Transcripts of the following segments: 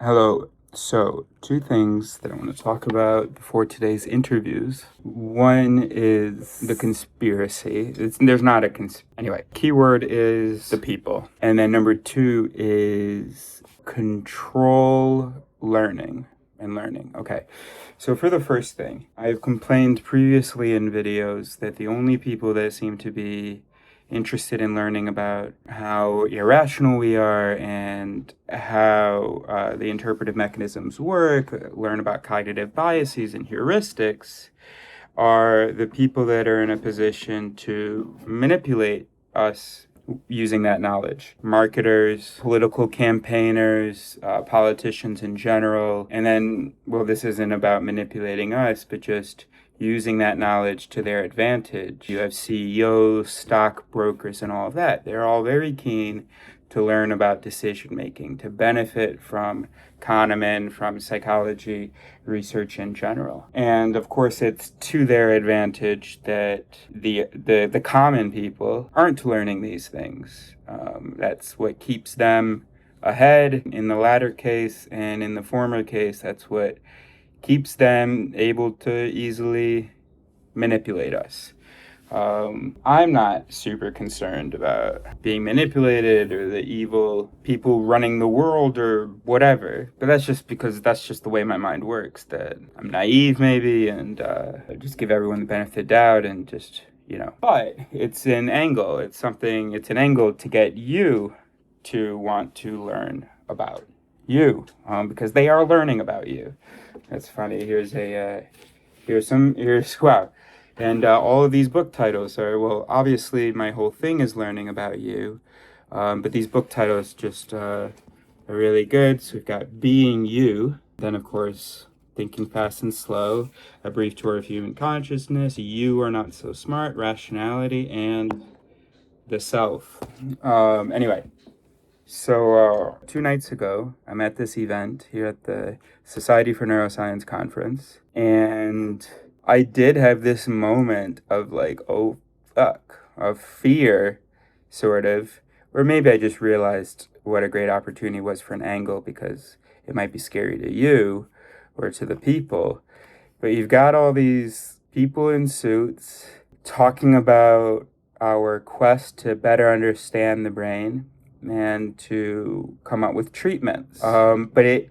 Hello. So, two things that I want to talk about before today's interviews. One is the conspiracy. There's not a anyway. Keyword is the people, and then number two is control learning and learning. Okay. So for the first thing, I've complained previously in videos that the only people that seem to be interested in learning about how irrational we are and how the interpretive mechanisms work, learn about cognitive biases and heuristics, are the people that are in a position to manipulate us using that knowledge. Marketers, political campaigners, politicians in general. And then, well, this isn't about manipulating us, but just using that knowledge to their advantage. You have CEOs, stockbrokers, and all of that. They're all very keen to learn about decision making, to benefit from Kahneman, from psychology research in general. And of course, it's to their advantage that the common people aren't learning these things. That's what keeps them ahead in the latter case, and in the former case, that's what keeps them able to easily manipulate us. I'm not super concerned about being manipulated or the evil people running the world or whatever, but that's just because that's just the way my mind works, that I'm naive maybe, and I just give everyone the benefit of the doubt and just, But it's an angle. It's an angle to get you to want to learn about you, because they are learning about you. That's funny. Wow. And all of these book titles are, well, obviously my whole thing is learning about you, but these book titles just are really good. So we've got Being You, then of course Thinking Fast and Slow, A Brief Tour of Human Consciousness, You Are Not So Smart, Rationality, and The Self. Anyway, so 2 nights ago, I'm at this event here at the Society for Neuroscience conference, and I did have this moment of like, oh, fuck, of fear, sort of, or maybe I just realized what a great opportunity was for an angle because it might be scary to you or to the people. But you've got all these people in suits talking about our quest to better understand the brain and to come up with treatments. But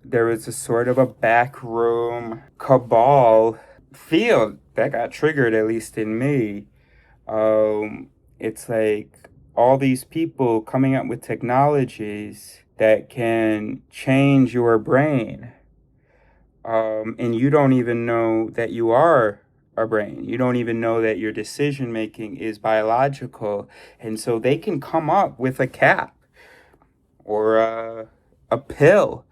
there was a sort of a backroom cabal feel that got triggered, at least in me. It's like all these people coming up with technologies that can change your brain. And you don't even know that you are a brain. You don't even know that your decision making is biological. And so they can come up with a cap or a pill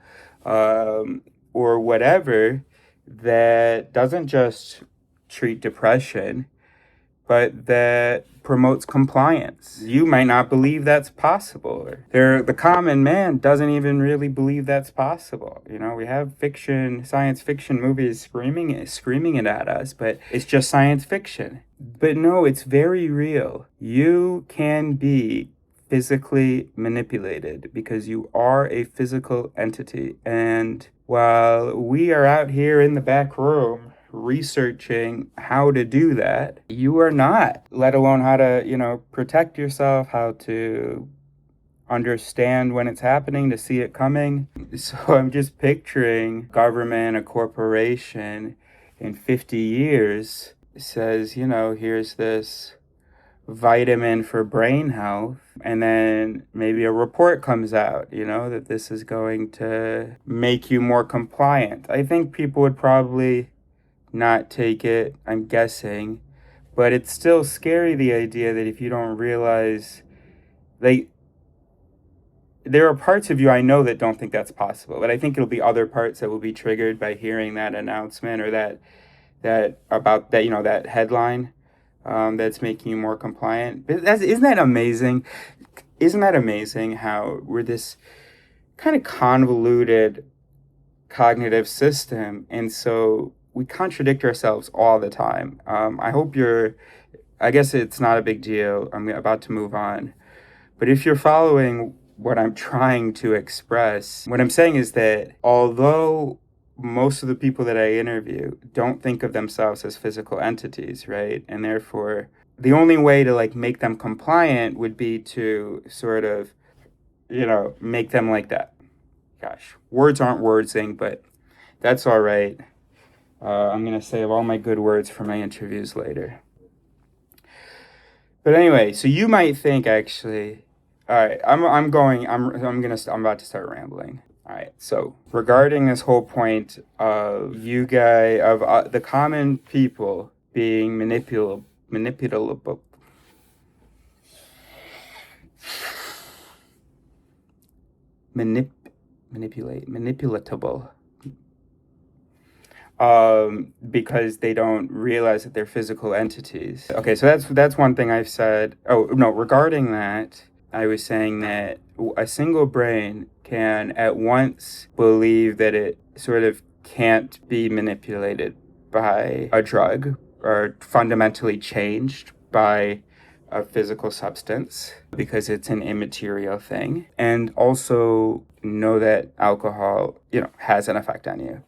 or whatever that doesn't just treat depression, but that promotes compliance. You might not believe that's possible. The common man doesn't even really believe that's possible. We have science fiction movies screaming it at us, but it's just science fiction. But no, it's very real. You can be physically manipulated because you are a physical entity. And while we are out here in the back room researching how to do that, you are not, let alone how to, protect yourself, how to understand when it's happening, to see it coming. So I'm just picturing government, a corporation in 50 years says, here's this vitamin for brain health, and then maybe a report comes out, that this is going to make you more compliant. I think people would probably not take it, I'm guessing, but it's still scary, the idea that if you don't realize, there are parts of you I know that don't think that's possible, but I think it'll be other parts that will be triggered by hearing that announcement or that headline that's making you more compliant. Isn't that amazing? Isn't that amazing how we're this kind of convoluted cognitive system, and so we contradict ourselves all the time. I guess it's not a big deal. I'm about to move on. But if you're following what I'm trying to express, what I'm saying is that although most of the people that I interview don't think of themselves as physical entities, right? And therefore, the only way to like make them compliant would be to sort of, make them like that. Gosh, words aren't wordsing, but that's all right. I'm going to save all my good words for my interviews later. But anyway, so you might think actually, all right, I'm about to start rambling. All right, so regarding this whole point of you guys, of the common people being manipulatable, manipulatable, because they don't realize that they're physical entities. Okay, so that's one thing I've said. Oh no, regarding that, I was saying that a single brain can at once believe that it sort of can't be manipulated by a drug or fundamentally changed by a physical substance because it's an immaterial thing, and also know that alcohol, has an effect on you.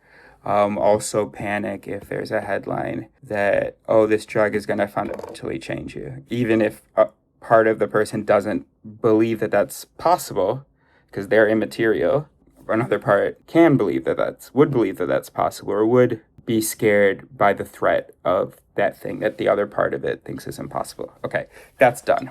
Also panic if there's a headline that, oh, this drug is going to fundamentally change you, even if a part of the person doesn't believe that that's possible because they're immaterial. Another part can believe that would believe that that's possible, or would be scared by the threat of that thing that the other part of it thinks is impossible. Okay, that's done.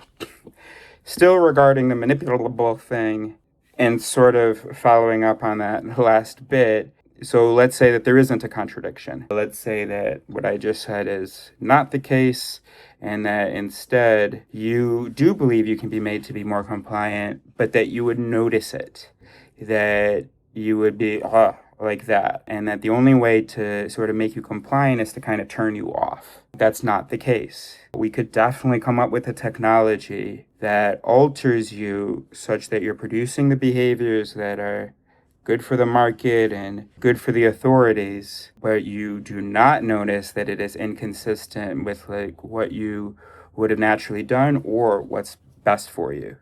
Still regarding the manipulable thing, and sort of following up on that last bit, so let's say that there isn't a contradiction. Let's say that what I just said is not the case, and that instead you do believe you can be made to be more compliant, but that you would notice it, that you would be like that, and that the only way to sort of make you compliant is to kind of turn you off. That's not the case. We could definitely come up with a technology that alters you such that you're producing the behaviors that are good for the market and good for the authorities, but you do not notice that it is inconsistent with like what you would have naturally done or what's best for you.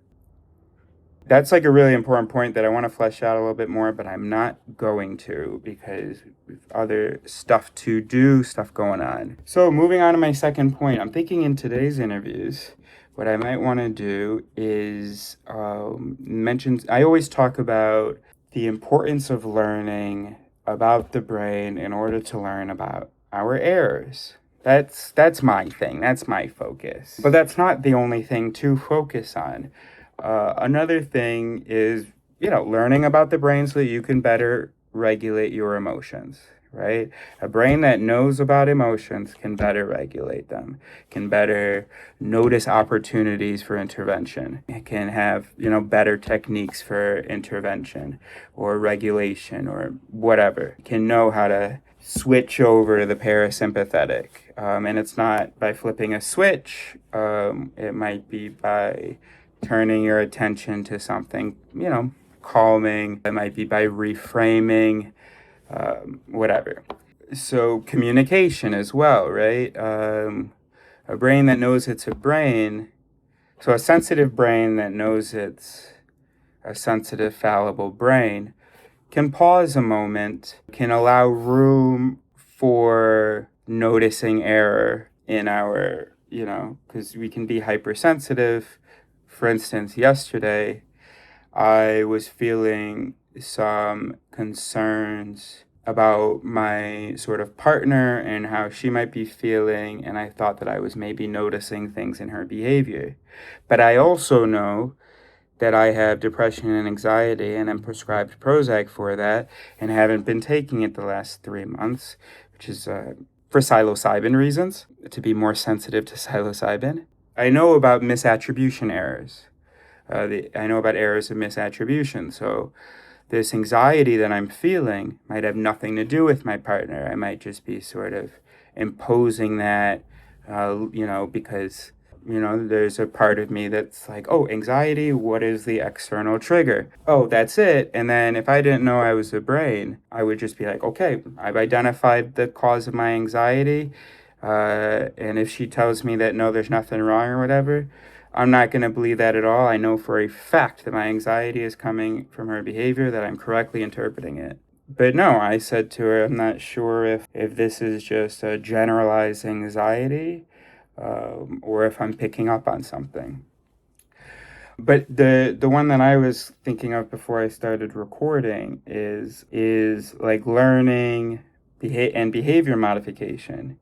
That's like a really important point that I want to flesh out a little bit more, but I'm not going to because we've other stuff to do, stuff going on. So moving on to my second point, I'm thinking in today's interviews, what I might want to do is mention, I always talk about the importance of learning about the brain in order to learn about our errors. That's my thing. That's my focus. But that's not the only thing to focus on. Another thing is, learning about the brain so that you can better regulate your emotions, right? A brain that knows about emotions can better regulate them, can better notice opportunities for intervention. It can have, better techniques for intervention or regulation or whatever. It can know how to switch over the parasympathetic. And it's not by flipping a switch. It might be by turning your attention to something, calming. It might be by reframing, whatever. So communication as well, right? A brain that knows it's a brain. So a sensitive brain that knows it's a sensitive, fallible brain can pause a moment, can allow room for noticing error in our, because we can be hypersensitive. For instance, yesterday, I was feeling some concerns about my sort of partner and how she might be feeling, and I thought that I was maybe noticing things in her behavior. But I also know that I have depression and anxiety, and I'm prescribed Prozac for that, and haven't been taking it the last 3 months, which is for psilocybin reasons, to be more sensitive to psilocybin. I know about misattribution errors. I know about errors of misattribution. So this anxiety that I'm feeling might have nothing to do with my partner. I might just be sort of imposing that, because, there's a part of me that's like, oh, anxiety, what is the external trigger? Oh, that's it. And then if I didn't know I was a brain, I would just be like, okay, I've identified the cause of my anxiety. And if she tells me that, no, there's nothing wrong or whatever, I'm not going to believe that at all. I know for a fact that my anxiety is coming from her behavior, that I'm correctly interpreting it. But no, I said to her, I'm not sure if this is just a generalized anxiety, or if I'm picking up on something. But the one that I was thinking of before I started recording is like learning and behavior modification.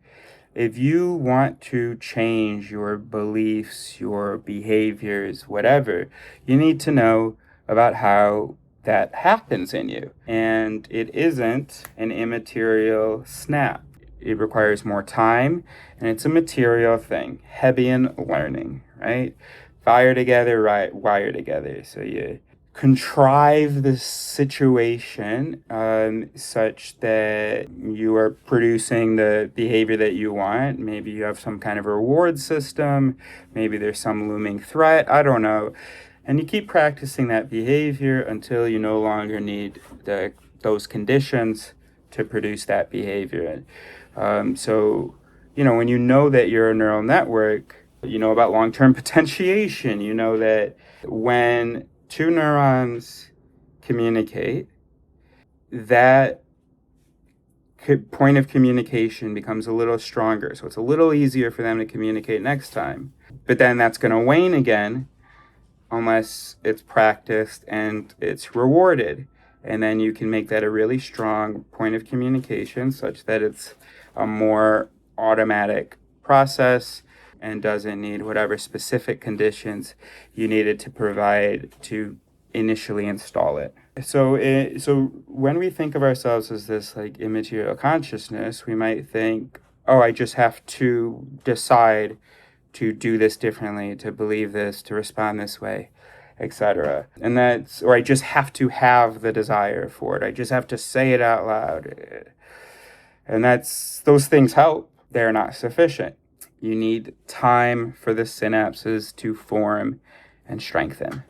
If you want to change your beliefs, your behaviors, whatever, you need to know about how that happens in you. And it isn't an immaterial snap. It requires more time, and it's a material thing. Hebbian learning, right? Fire together, right? Wire together. So you contrive the situation such that you are producing the behavior that you want. Maybe you have some kind of reward system. Maybe there's some looming threat. I don't know. And you keep practicing that behavior until you no longer need those conditions to produce that behavior. So, when you know that you're a neural network, you know about long-term potentiation. You know that when two neurons communicate, that point of communication becomes a little stronger. So it's a little easier for them to communicate next time. But then that's going to wane again unless it's practiced and it's rewarded. And then you can make that a really strong point of communication such that it's a more automatic process and doesn't need whatever specific conditions you needed to provide to initially install it. So when we think of ourselves as this like immaterial consciousness, we might think, oh, I just have to decide to do this differently, to believe this, to respond this way, etc. And or I just have to have the desire for it. I just have to say it out loud. And those things help. They're not sufficient. You need time for the synapses to form and strengthen.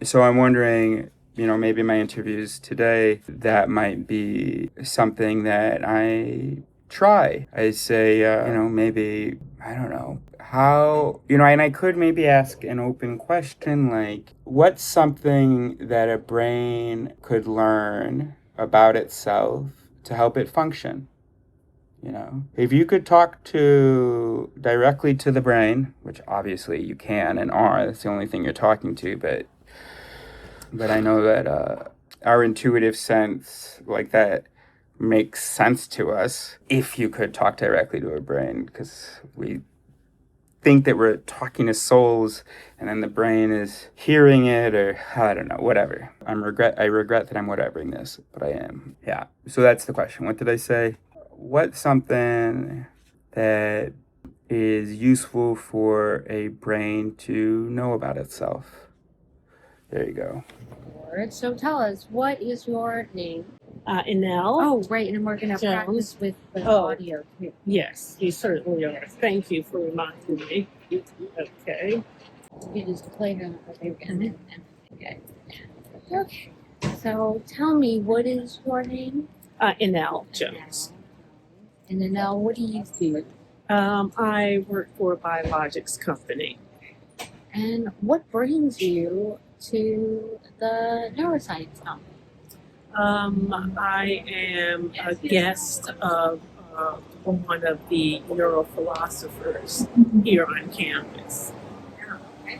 So I'm wondering, maybe my interviews today, that might be something that I try. I say, maybe, I don't know, how, and I could maybe ask an open question like, what's something that a brain could learn about itself to help it function? If you could talk directly to the brain, which obviously you can and are, that's the only thing you're talking to, but I know that our intuitive sense, like that, makes sense to us if you could talk directly to a brain, because we think that we're talking to souls and then the brain is hearing it, or I don't know, whatever. I regret that I'm whatevering this, but I am. Yeah. So that's the question. What did I say? What's something that is useful for a brain to know about itself? There you go. So tell us, what is your name? Inell. Oh, right, and we're going to practice with the audio too. Yes, you certainly are. Thank you for reminding me. Okay. You just play them and okay. Okay. So tell me, what is your name? Inell Jones. And Inell, what do you do? I work for a biologics company. And what brings you to the Neuroscience company? I am a guest of one of the neurophilosophers here on campus. Okay.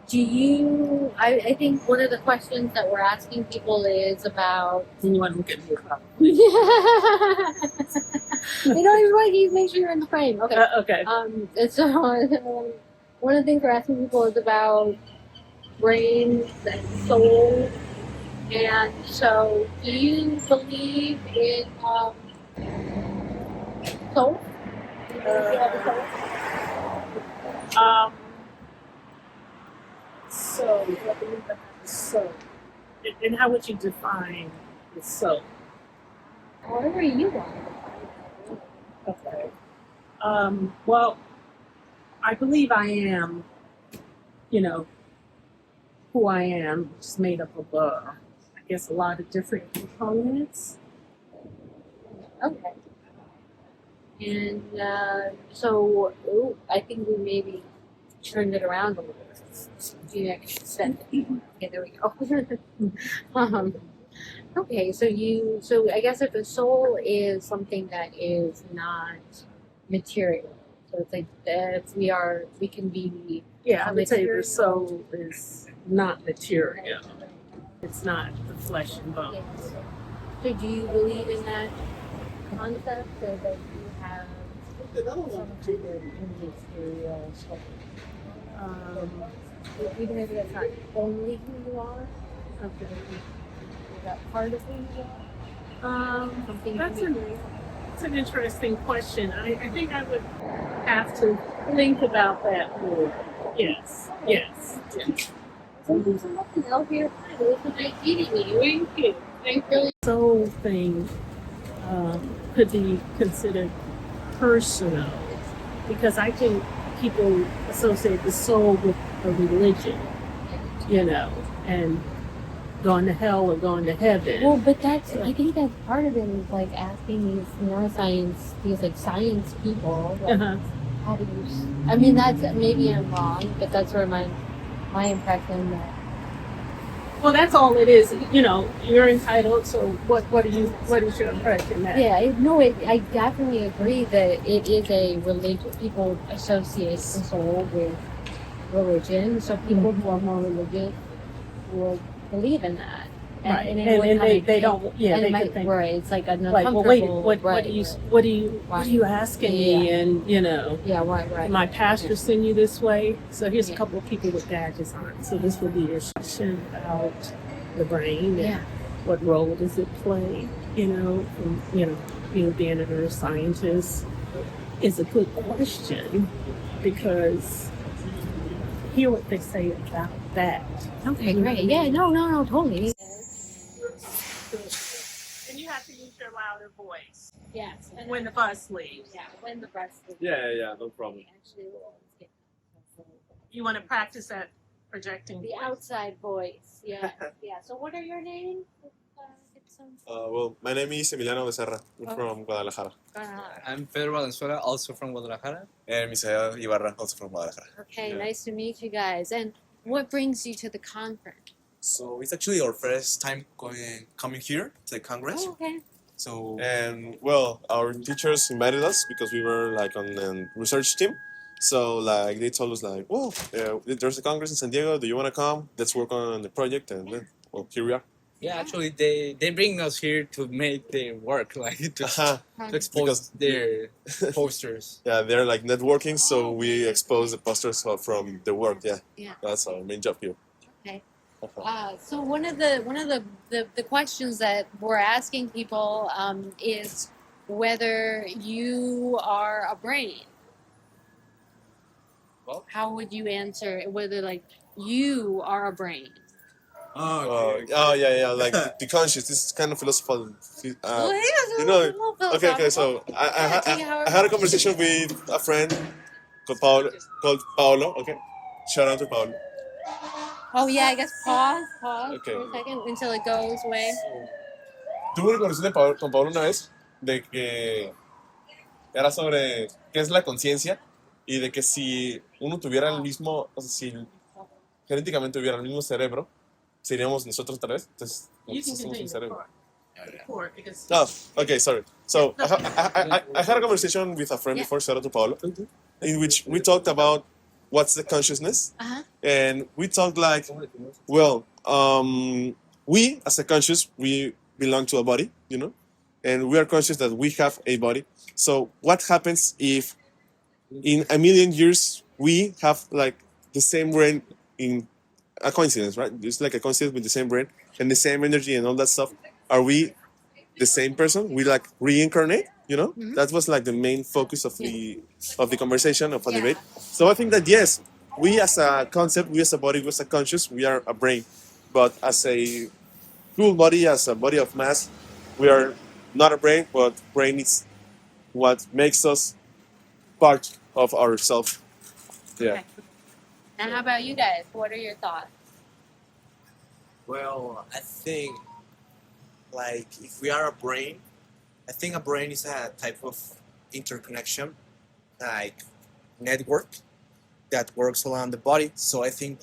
Do you, I think one of the questions that we're asking people is about... You want to look at me? You don't even want to make sure you're in the frame. Okay. Okay. So one of the things we're asking people is about brains and souls. And so, do you believe in soul? Do you have a soul? So, I believe that the soul. And how would you define the soul? However you want. Okay. Well, I believe I am, who I am, which is made up of, I guess, a lot of different components. Okay. And so I think we maybe turned it around a little bit. You actually said it. Okay, there we go. um, okay, so I guess if a soul is something that is not material, so it's like if we can be Yeah, I would say the material. soul is not material. It's not the flesh and bones. So do you believe in that concept, or that you have some kind of immaterial soul? Even if that's not only who you are, something is that part of who you are? Something That's immaterial? an interesting question. I think I would have to think about that more. Yes. So there's nothing else here. This is like eating me. Thank you. Thank you. Soul thing could be considered personal because I think people associate the soul with a religion, and going to hell or going to heaven. Well, but I think that's part of it is like asking these neuroscience, these like science people, like, how do you, I mean, that's, maybe I'm wrong, but that's where my impression that. Well, that's all it is. You're entitled. So what is your impression? That? Yeah, I definitely agree that it is a religion. People associate the soul with religion, so people who are more religious will believe in that. Right, and they don't. Yeah, they could think. Right, it's like an Like, well, wait, what right, are you asking me? And yeah, right. My pastor send you this way. So here's a couple of people with badges on. So this will be your question about the brain and what role does it play? From being a neuroscientist is a good question because hear what they say about that. Okay, great. Yeah, no, totally. And you have to use your louder voice. Yes. When the bus leaves. Yeah, when the bus leaves. Yeah, no problem. You want to practice that projecting the voice. Outside voice. Yeah. So what are your names? Well, my name is Emiliano Becerra. I'm from Guadalajara. I'm Pedro Valenzuela, also from Guadalajara. And Misael Ibarra, also from Guadalajara. Okay, nice to meet you guys. And what brings you to the conference? So it's actually our first time coming here to the Congress. Oh, okay. So And well, our teachers invited us because we were like on a research team. So like they told us like, well, there's a Congress in San Diego. Do you want to come? Let's work on the project. And then, well, here we are. Yeah, actually, they bring us here to make their work, like to expose their posters. Yeah, they're like networking, so we expose the posters from the work. Yeah, that's our main job here. Okay. So one of the questions that we're asking people is whether you are a brain. Well, how would you answer whether like you are a brain? Yeah, like the conscious. This is kind of philosophical. Okay. So I had a conversation with a friend called Paolo. Okay, shout out to Paolo. Oh yeah, I guess pause Okay. for a second until it goes away. Tuve una conversación con Paolo una vez de que era sobre qué es la conciencia y de que si uno tuviera el mismo, o sea, si genéticamente tuviera el mismo cerebro, seríamos nosotros otra vez. Entonces, somos un cerebro. Okay, sorry. So I had a conversation with a friend before, shout out to Paolo, in which we talked about what's the consciousness, and we talked like, well, we as a conscious, we belong to a body, and we are conscious that we have a body. So what happens if in a million years we have like the same brain in a coincidence, right? It's like a coincidence with the same brain and the same energy and all that stuff. Are we the same person? We like reincarnate, That was like the main focus of the conversation, of a debate. So I think that yes, we as a concept, we as a body, we as a conscious, we are a brain. But as a full body, as a body of mass, we are not a brain, but brain is what makes us part of ourselves. Yeah. Okay. And how about you guys? What are your thoughts? well, I think like if we are a brain, I think a brain is a type of interconnection, like network that works around the body. So I think,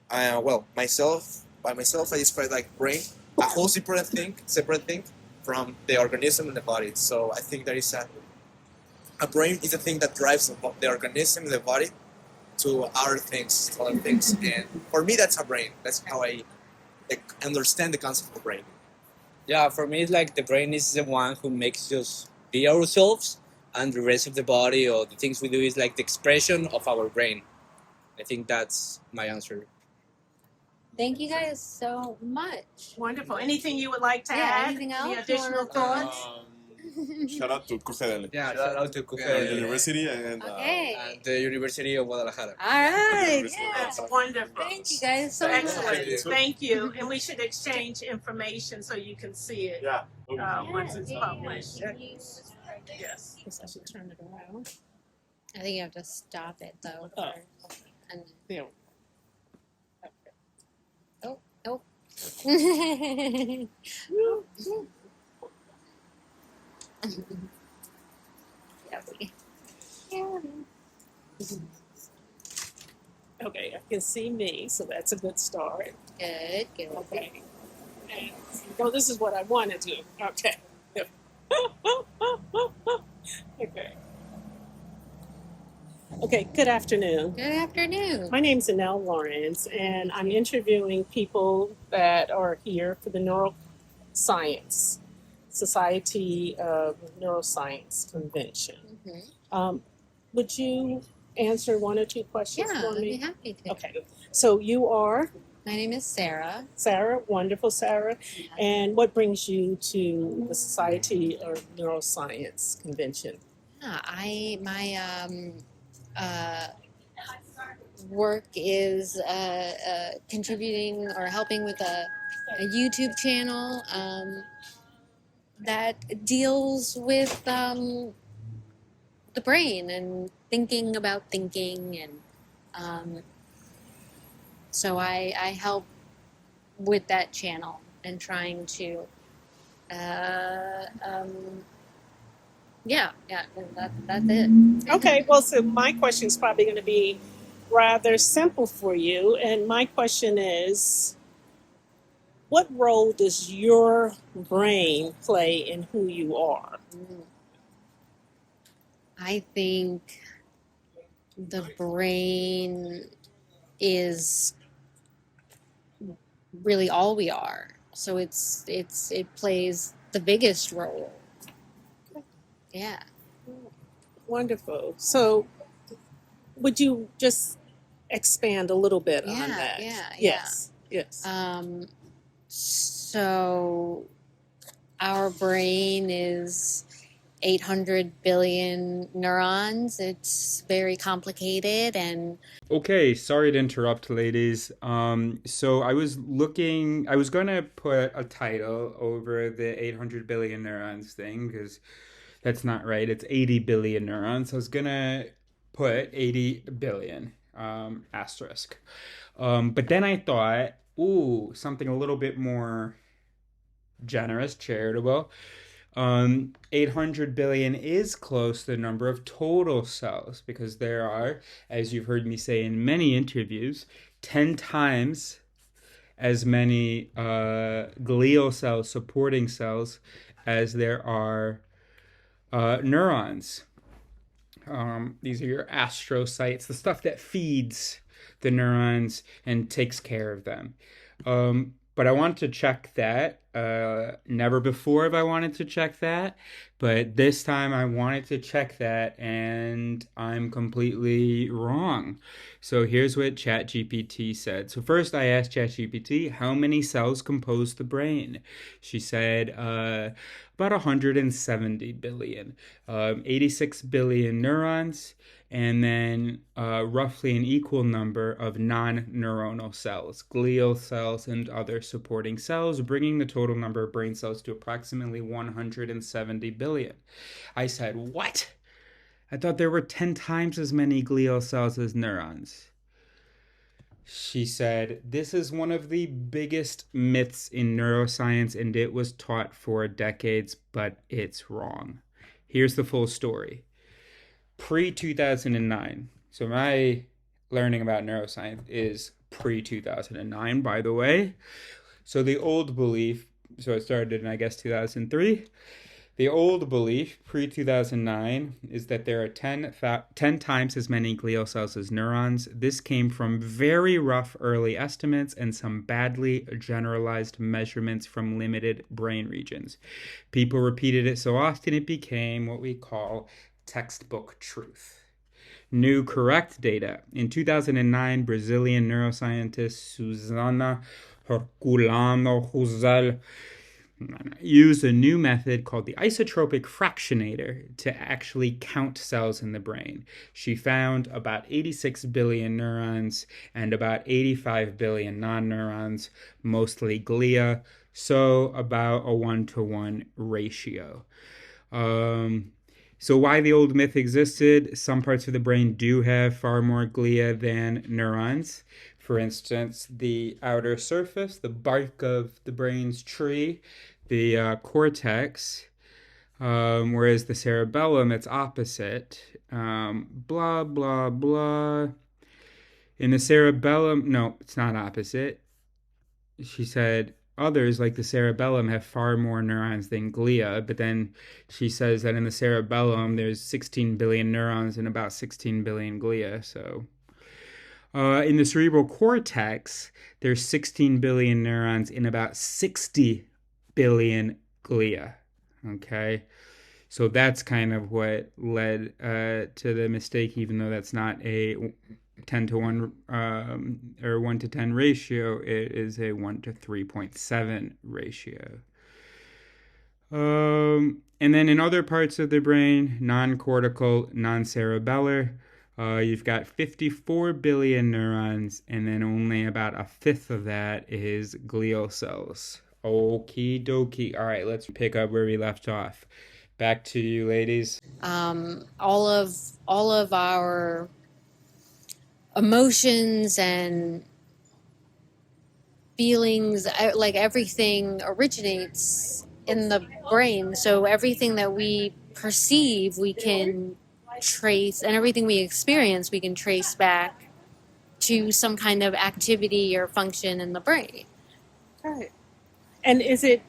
by myself, I describe like brain, a whole separate thing from the organism and the body. So I think there is a brain is a thing that drives the organism and the body to other things, and for me that's a brain. That's how I understand the concept of brain. Yeah, for me, it's like the brain is the one who makes us be ourselves, and the rest of the body or the things we do is like the expression of our brain. I think that's my answer. Thank you guys so much. Wonderful. Anything you would like to Yeah, add? anything Any else? additional thoughts? Shout out to CUGDL, Yeah, shout out to University, and Okay. and the University of Guadalajara. All right. That's Yeah. wonderful. Thank you guys so much. Excellent. Thank you. And we should exchange information so you can see it once it's published. Yes. Guess I should turn it around. I think you have to stop it though. Oh. And There. oh. Okay, I can see me, so that's a good start. Good. Okay. And, well, this is what I want to do. Okay. Okay. Okay, good afternoon. Good afternoon. My name's Inell Lawrence, and I'm interviewing people that are here for the Neuroscience, Society of Neuroscience Convention. Mm-hmm. Would you answer one or two questions Yeah, for I'd be me? happy to. Okay, so you are My name is Sarah. Sarah, wonderful Sarah, and what brings you to the Society of Neuroscience Convention? Yeah, my work is contributing or helping with a YouTube channel that deals with the brain and thinking about thinking, and so I help with that channel and trying to that's it. Okay, well, so my question is probably going to be rather simple for you, and my question is, what role does your brain play in who you are? I think the brain is really all we are. So it plays the biggest role. Yeah. Wonderful. So, would you just expand a little bit on that? Yes. So our brain is 800 billion neurons. It's very complicated and Okay, sorry to interrupt, ladies. So I was gonna put a title over the 800 billion neurons thing, because that's not right. It's 80 billion neurons. I was gonna put 80 billion, asterisk. But then I thought, ooh, something a little bit more generous, charitable. 800 billion is close to the number of total cells, because there are, as you've heard me say in many interviews, 10 times as many glial cells, supporting cells, as there are neurons. These are your astrocytes, the stuff that feeds the neurons and takes care of them. But I want to check that. Never before have I wanted to check that, but this time I wanted to check that, and I'm completely wrong. So here's what ChatGPT said. So first I asked ChatGPT, how many cells compose the brain? She said about 170 billion, 86 billion neurons, and then roughly an equal number of non-neuronal cells, glial cells, and other supporting cells, bringing the total number of brain cells to approximately 170 billion. I said, what? I thought there were 10 times as many glial cells as neurons. She said, "This is one of the biggest myths in neuroscience, and it was taught for decades, but it's wrong." Here's the full story. Pre 2009. So, my learning about neuroscience is pre 2009, by the way. So, the old belief, so it started in, I guess, 2003. The old belief, pre 2009, is that there are 10 times as many glial cells as neurons. This came from very rough early estimates and some badly generalized measurements from limited brain regions. People repeated it so often it became what we call textbook truth. New correct data. In 2009, Brazilian neuroscientist Susana Herculano Rosel used a new method called the isotropic fractionator to actually count cells in the brain. She found about 86 billion neurons and about 85 billion non-neurons, mostly glia, so about a 1-to-1 ratio. So why the old myth existed? Some parts of the brain do have far more glia than neurons. For instance, the outer surface, the bark of the brain's tree, the cortex, whereas the cerebellum, it's opposite. Blah, blah, blah. In the cerebellum, no, it's not opposite. She said others, like the cerebellum, have far more neurons than glia, but then she says that in the cerebellum, there's 16 billion neurons and about 16 billion glia, so... in the cerebral cortex, there's 16 billion neurons in about 60 billion glia. Okay, so that's kind of what led to the mistake, even though that's not a 10-to-1 or 1-to-10 ratio. It is a 1-to-3.7 ratio. And then in other parts of the brain, non-cortical, non-cerebellar, you've got 54 billion neurons, and then only about a fifth of that is glial cells. Okie dokie. All right, let's pick up where we left off. Back to you, ladies. All of our emotions and feelings, like everything originates in the brain. So everything that we perceive, we can trace, and everything we experience, we can trace back to some kind of activity or function in the brain. Right. And is it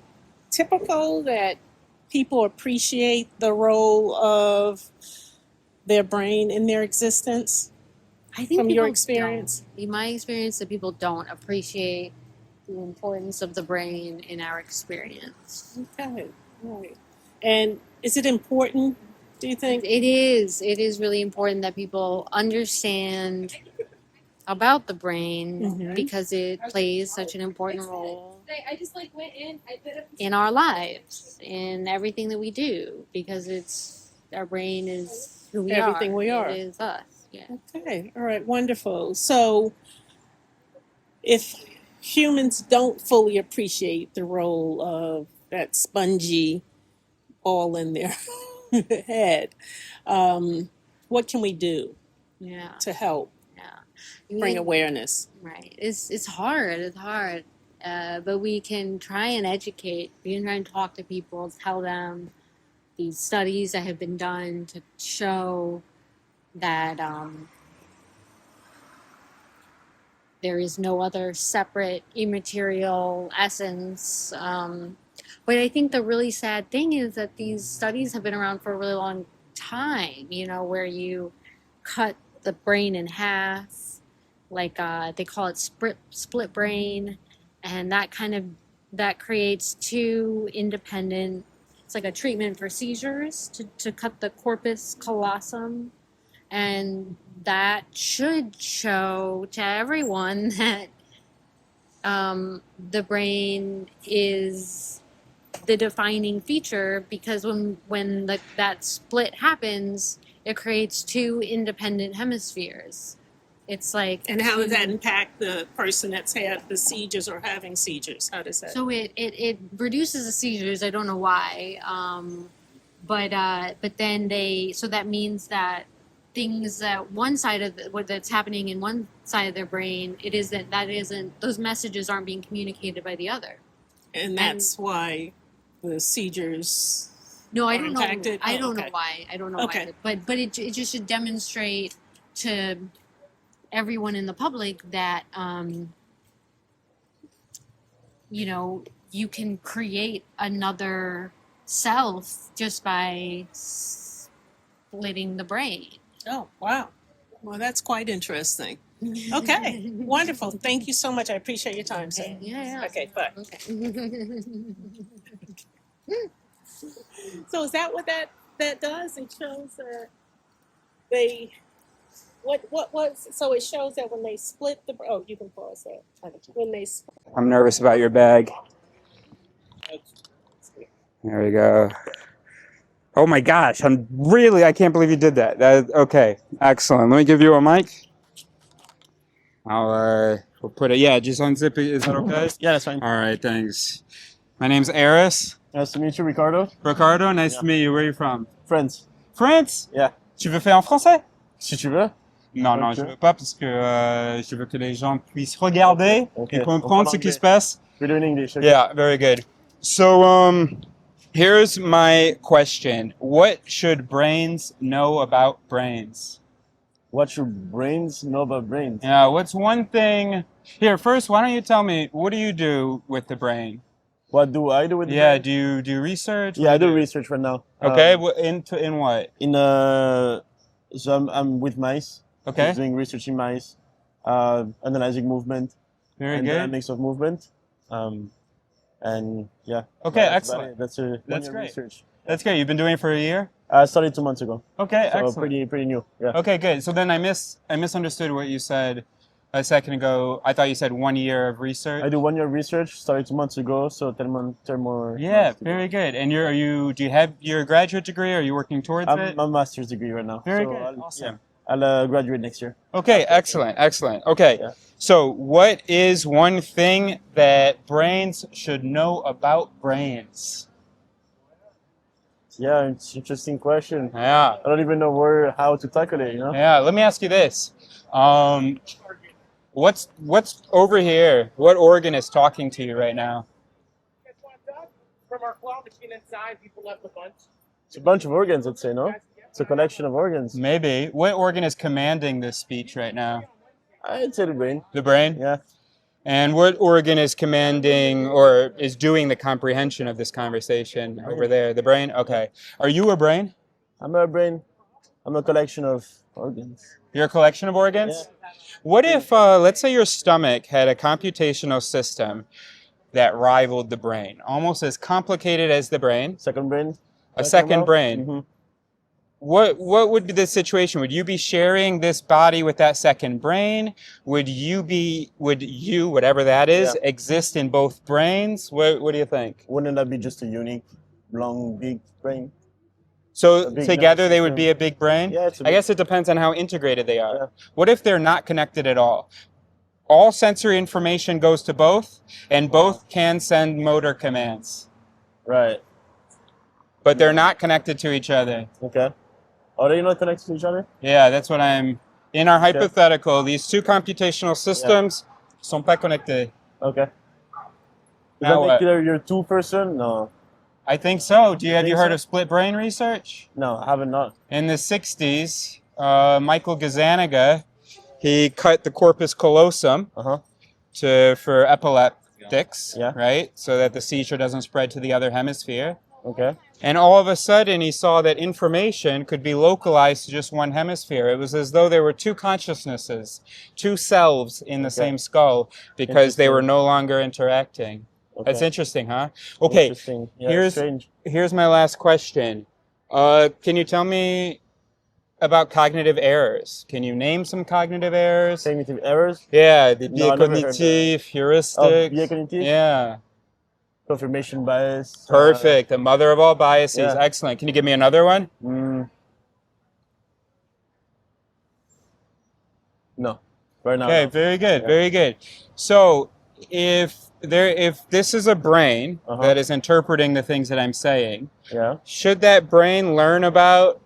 typical that people appreciate the role of their brain in their existence? I think From your people experience? don't. In my experience, that people don't appreciate the importance of the brain in our experience. Okay, right. And is it important, do you think? It is. It is really important that people understand about the brain Mhm. because it plays such an important role in our lives, in everything that we do, because it's our brain is who we Everything are. we are. It is us. Yeah. Okay, all right, wonderful. So if humans don't fully appreciate the role of that spongy ball in their head, what can we do Yeah. to help Yeah. bring awareness? Right. It's hard. It's hard. But we can try and educate. We can try and talk to people, tell them these studies that have been done to show that there is no other separate immaterial essence. But I think the really sad thing is that these studies have been around for a really long time, where you cut the brain in half, like they call it split brain, and that creates two independent, it's like a treatment for seizures to cut the corpus callosum, and that should show to everyone that the brain is the defining feature, because when that split happens, it creates two independent hemispheres. It's like, And how does that impact the person that's had the seizures or having seizures? How does that? so it reduces the seizures. I don't know why, but then so that means that things that one side of what that's happening in one side of their brain, it is that isn't, those messages aren't being communicated by the other. And that's why the seizures. No, I are don't know. impacted? I Oh, don't okay. know why. I don't know Okay. why. But it just should demonstrate to everyone in the public that you know, you can create another self just by splitting the brain. Oh, wow. Well, that's quite interesting. Okay, wonderful. Thank you so much. I appreciate your time, sir. Yeah. Okay, bye. Okay. So is that what that does? It shows that they what was so it shows that when they split the you can pause that when they split. I'm nervous about your bag. There we go. Oh my gosh, I can't believe you did that. Okay, excellent. Let me give you a mic. We'll put it, just unzip it. Is that okay? Yeah, that's fine. All right, thanks. My name's Eris. Nice to meet you, Ricardo. Ricardo, nice to meet you. Where are you from? France. France? Yeah. Tu veux faire en français? Si tu veux. Non, Ok. je veux pas parce que je veux que les gens puissent regarder Ok. et On comprendre parle ce qui anglais. se passe. We're doing English. Okay? Yeah, very good. So, here's my question. What should brains know about brains? What should brains know about brains? Yeah, what's one thing... Here, first, why don't you tell me, what do you do with the brain? What do I do with the Yeah, brain? do you do research? Yeah, I do research right now. Okay, in what? So I'm with mice. Okay, Just doing research in mice, analyzing movement very and good. dynamics of movement. And yeah. Okay, that's excellent. about it. That's great. research. That's great. You've been doing it for a year? I started 2 months ago. Okay, So excellent. pretty new. Yeah. Okay, good. So then I misunderstood what you said a second ago. I thought you said 1 year of research. I do 1 year research. Started 2 months ago. So 10 more. Yeah, months to go. very good. And do you have your graduate degree? Are you working towards it? I'm a master's degree right now. Very so good. I'll, Awesome. I'll graduate next year. Okay, excellent. Okay, Yeah. so what is one thing that brains should know about brains? Yeah, it's an interesting question. Yeah, I don't even know how to tackle it, you know? yeah. Let me ask you this. What's over here? What organ is talking to you right now? From our claw machine inside, people left a bunch. It's a bunch of organs, I'd say, no? It's a collection of organs. Maybe. What organ is commanding this speech right now? I'd say the brain. The brain? Yeah. And what organ is commanding or is doing the comprehension of this conversation over there? The brain? Okay. Are you a brain? I'm a brain. I'm a collection of organs. You're a collection of organs? What if, let's say your stomach had a computational system that rivaled the brain, almost as complicated as the brain, Second brain. a second brain? Mm-hmm. What would be the situation? Would you be sharing this body with that second brain? Would you, whatever that is, exist in both brains? What do you think? Wouldn't that be just a unique, long, big brain? So A big together they would nervous be a big brain? Yeah, it's a I big- guess it depends on how integrated they are. Yeah. What if they're not connected at all? All sensory information goes to both, and both can send motor commands, Right. but they're not connected to each other. Okay. Are they not connected to each other? Yeah, that's what in our hypothetical, these two computational systems sont pas connectés. Okay. Does Now that what? make you're two person? No. I think so. Have you think heard so? of split brain research? No, I haven't not. In the 60s, Michael Gazzaniga, he cut the corpus callosum Uh-huh. for epileptics, Yeah. right? So that the seizure doesn't spread to the other hemisphere. Okay. And all of a sudden, he saw that information could be localized to just one hemisphere. It was as though there were two consciousnesses, two selves in the same skull, because they were no longer interacting. Okay. That's interesting, huh? Okay, Interesting. Yeah, strange. here's my last question. Can you tell me about cognitive errors? Can you name some cognitive errors? Cognitive errors. Yeah, the No, I never heard cognitive heuristics. Oh, biais cognitif? Yeah, Confirmation bias. perfect. The mother of all biases. yeah. Excellent. Can you give me another one? No. Right now. Okay, no. very good, Yeah. very good. So if this is a brain Uh-huh. that is interpreting the things that I'm saying, Yeah. should that brain learn about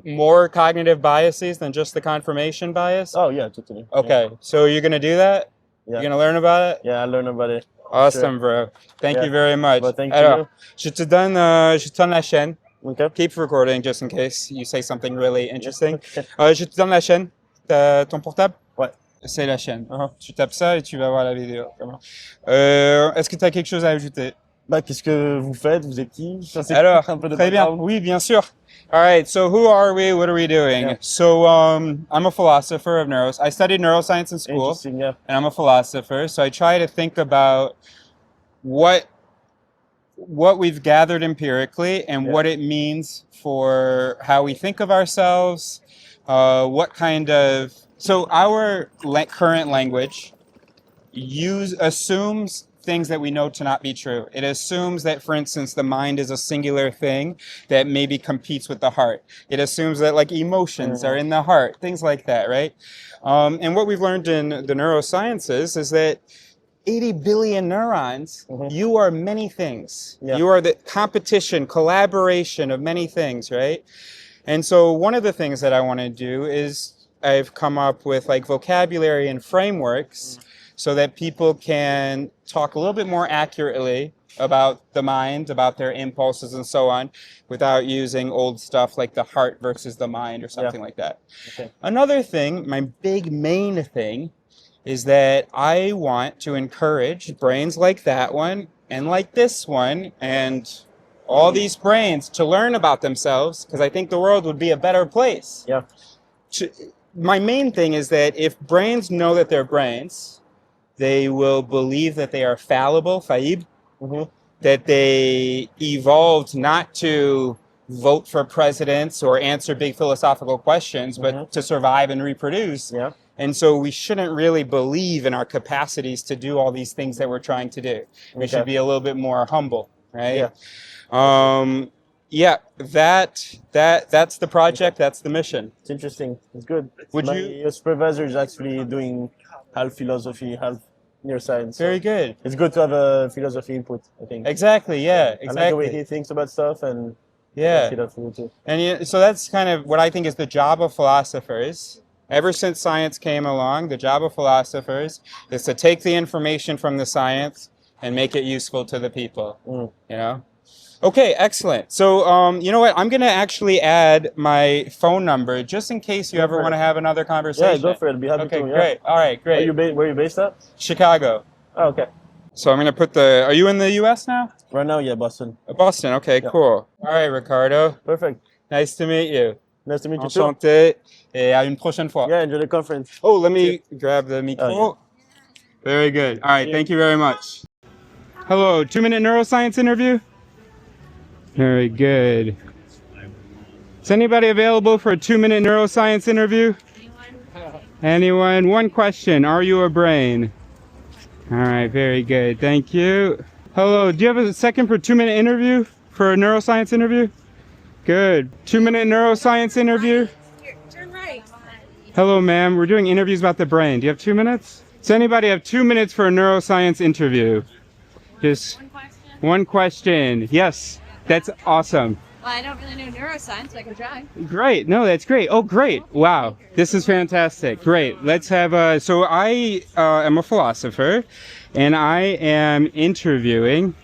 more cognitive biases than just the confirmation bias? Oh yeah, totally. Okay, so you're gonna do that? Yeah. You're gonna learn about it? Yeah, I learn about it. Awesome, bro. Thank you very much. Well, thank Alors, you. je te donne la chaîne. Okay. Keep recording just in case you say something really interesting. Je te donne la chaîne. T'as ton portable? Ouais. C'est la chaîne. Uh-huh. Tu tapes ça et tu vas voir la vidéo. Est-ce que tu as quelque chose à ajouter? Bah, qu'est-ce que vous faites? Vous êtes qui? Ça, c'est Alors, un peu de très bien. background. Oui, bien sûr. All right, so who are we? What are we doing? Yeah. So I'm a philosopher of neuroscience. I studied neuroscience in school, Interesting, yeah. and I'm a philosopher. So I try to think about what we've gathered empirically and Yeah. what it means for how we think of ourselves. What kind of so our current language assumes things that we know to not be true. It assumes that, for instance, the mind is a singular thing that maybe competes with the heart. It assumes that like emotions are in the heart, things like that, right? And what we've learned in the neurosciences is that 80 billion neurons, you are many things. Yeah. You are the competition, collaboration of many things, right? And so one of the things that I want to do is I've come up with like vocabulary and frameworks so that people can talk a little bit more accurately about the mind, about their impulses and so on, without using old stuff like the heart versus the mind or something like that. Okay. Another thing, my big main thing, is that I want to encourage brains like that one and like this one and all these brains to learn about themselves, because I think the world would be a better place. Yeah. My main thing is that if brains know that they're brains, they will believe that they are fallible, that they evolved not to vote for presidents or answer big philosophical questions, but to survive and reproduce. Yeah. And so we shouldn't really believe in our capacities to do all these things that we're trying to do. We should be a little bit more humble, right? Yeah. That's the project. That's the mission. It's interesting. It's good. Would My supervisor is actually doing half philosophy, half neuroscience. Very good. It's good to have a philosophy input, I think. Exactly. Yeah. I like the way Exactly. he thinks about stuff, and Yeah. philosophy too. And so that's kind of what I think is the job of philosophers. Ever since science came along, the job of philosophers is to take the information from the science and make it useful to the people. You know? Okay, excellent. So, you know what? I'm going to actually add my phone number just in case you ever want to have another conversation. Yeah, go for it. I'd be happy to. Okay, Yeah. great. All right, great. Where are you based at? Chicago. Oh, okay. So I'm going to put are you in the U.S. now? Right now, yeah, Boston. Boston, okay, Yeah. cool. All right, Ricardo. Perfect. Nice to meet you. Nice to meet you too. Enchanté. Et à une prochaine fois. Yeah, enjoy the conference. Oh, let me grab the micro. Oh, Very good. All right, thank you very much. Hello, 2-minute neuroscience interview? Very good. Is anybody available for a 2-minute neuroscience interview? Anyone? One question. Are you a brain? All right, very good. Thank you. Hello, do you have a second for a 2-minute interview? For a neuroscience interview? Good. 2-minute neuroscience interview? Here, turn right. Hello, ma'am. We're doing interviews about the brain. Do you have 2 minutes? Does anybody have 2 minutes for a neuroscience interview? Just one question. Yes, that's awesome. Well, I don't really know neuroscience, but I can try. Great. No, that's great. Oh, great. Wow. This is fantastic. Great. Let's have so I am a philosopher and I am interviewing.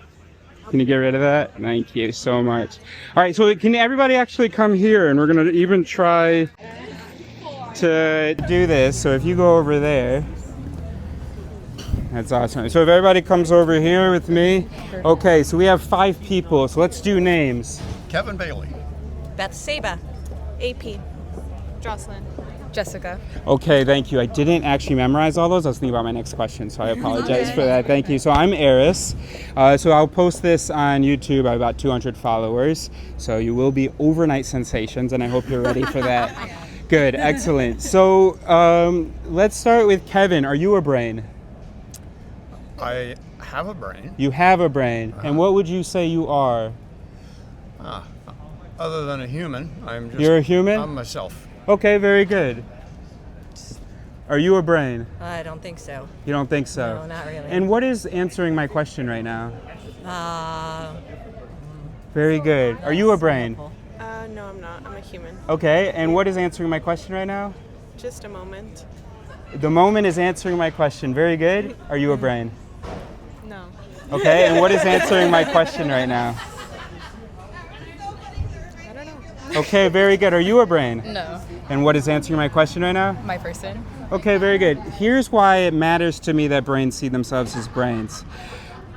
Can you get rid of that? Thank you so much. All right. So can everybody actually come here, and we're going to even try to do this. So if you go over there. That's awesome. So if everybody comes over here with me. Okay. So we have 5 people. So let's do names. Kevin Bailey. Beth Saba. AP. Jocelyn. Jessica. Okay, thank you. I didn't actually memorize all those. I was thinking about my next question, so I apologize for that. Thank you. So I'm Eris. So I'll post this on YouTube. I have about 200 followers. So you will be overnight sensations, and I hope you're ready for that. Good, excellent. So let's start with Kevin. Are you a brain? I have a brain. You have a brain. And what would you say you are? Other than a human, I'm just... You're a human? I'm myself. Okay, very good. Are you a brain? I don't think so. You don't think so? No, not really. And what is answering my question right now? Uh, Very good. Are you a brain? No, I'm not. I'm a human. Okay, and what is answering my question right now? Just a moment. The moment is answering my question. Very good. Are you a brain? No. Okay, and what is answering my question right now? I don't know. Okay, very good. Are you a brain? No. And what is answering my question right now? My person. Okay, very good. Here's why it matters to me that brains see themselves as brains.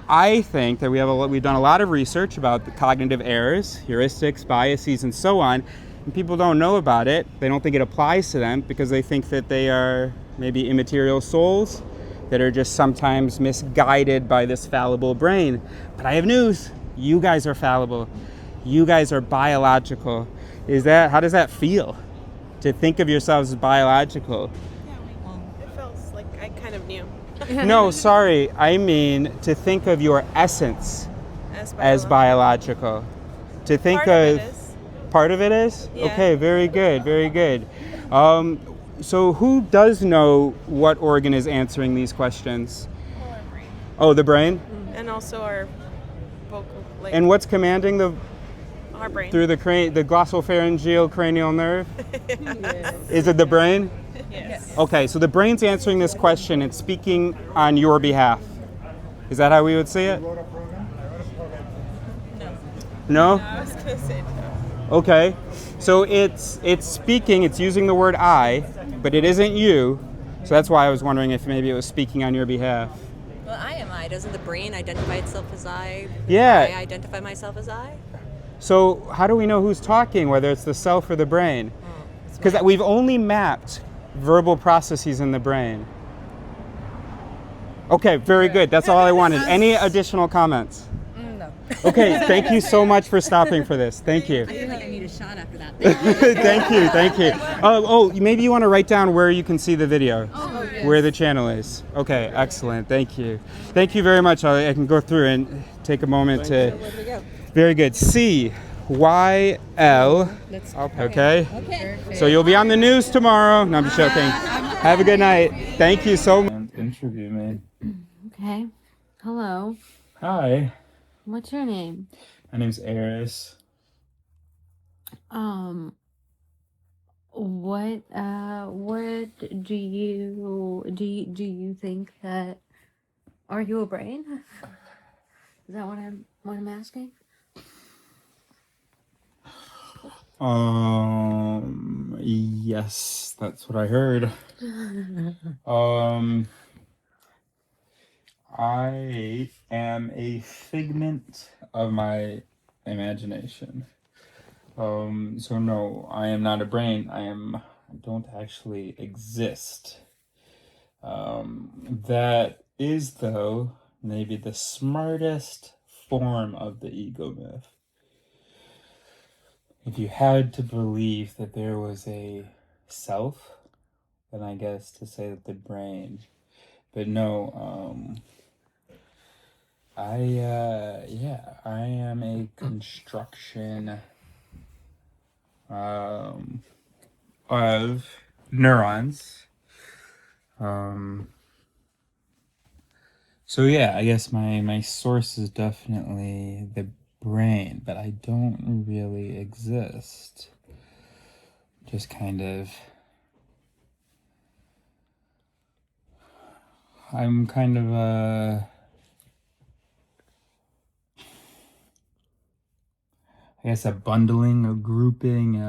I think that we've done a lot of research about the cognitive errors, heuristics, biases, and so on, and people don't know about it. They don't think it applies to them because they think that they are maybe immaterial souls that are just sometimes misguided by this fallible brain. But I have news. You guys are fallible. You guys are biological. How does that feel? To think of yourselves as biological? It feels like I kind of knew. No, sorry. I mean to think of your essence as biological. To think Part of it is. Part of it is? Yeah. Okay, very good, very good. So who does know what organ is answering these questions? Our brain. Oh, the brain? And also our vocal, like And what's commanding our brain. through the glossopharyngeal cranial nerve? Yes. Is it the brain? Yes. Okay, so the brain's answering this question and speaking on your behalf. Is that how we would see it? No? I was gonna say no. Okay. So it's speaking, it's using the word I, but it isn't you. So that's why I was wondering if maybe it was speaking on your behalf. Well, I am I. Doesn't the brain identify itself as I? Yeah. I identify myself as I? So how do we know who's talking, whether it's the self or the brain? Because we've only mapped verbal processes in the brain. Okay, very good. That's all I wanted. Any additional comments? No. Okay, thank you so much for stopping for this. Thank you. I feel like I need a shot after that. Thank you. Maybe you want to write down where you can see the video, where the channel is. Okay, excellent. Thank you. Thank you very much. I can go through and take a moment to. Very good. CYL. Okay. So you'll be on the news tomorrow. No, I'm just joking. Have a good night. Thank you so much. Interview me. Okay. Hello. Hi. What's your name? My name's Eris. What do you think that, are you a brain? Is that what I'm asking? Yes, that's what I heard. I am a figment of my imagination. So no, I am not a brain. I don't actually exist. That is, though, maybe the smartest form of the ego myth. If you had to believe that there was a self, then I guess to say that the brain. But no, I am a construction of neurons. So yeah, I guess my source is definitely the brain, but I don't really exist. Just kind of, I'm kind of I guess a bundling, a grouping,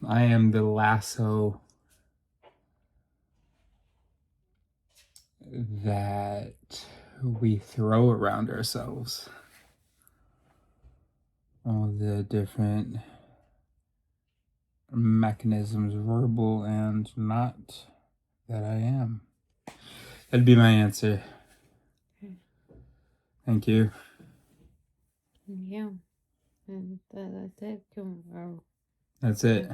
I am the lasso that we throw around ourselves. All the different mechanisms, verbal and not, that I am. That'd be my answer. Thank you. Yeah. And that's it. That's it.